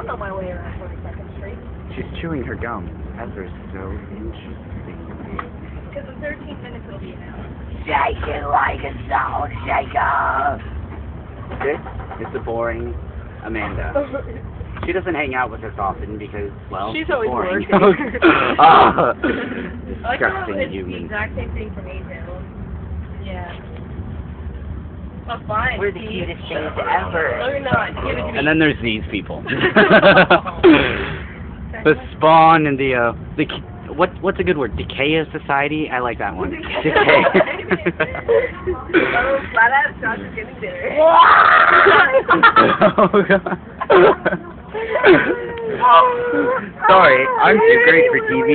I'll know my way around 42nd Street. She's chewing her gum. Ever so interesting. Because in 13 minutes it'll be an hour. Shake it like a salt shaker. This is the boring Amanda. She doesn't hang out with us often because, well, She's always boring. working. Ah, I like how disgusting it's the human. exact same thing from A-Tail. Yeah. Oh, fine. We're the Steve. cutest things ever. No, you're not. Give it to me. And then there's these people. The spawn and the what's a good word? Decay of society? I like that one. Decay. Oh, flat out shots are getting dinner. Oh, God. Sorry, I'm too great for TV.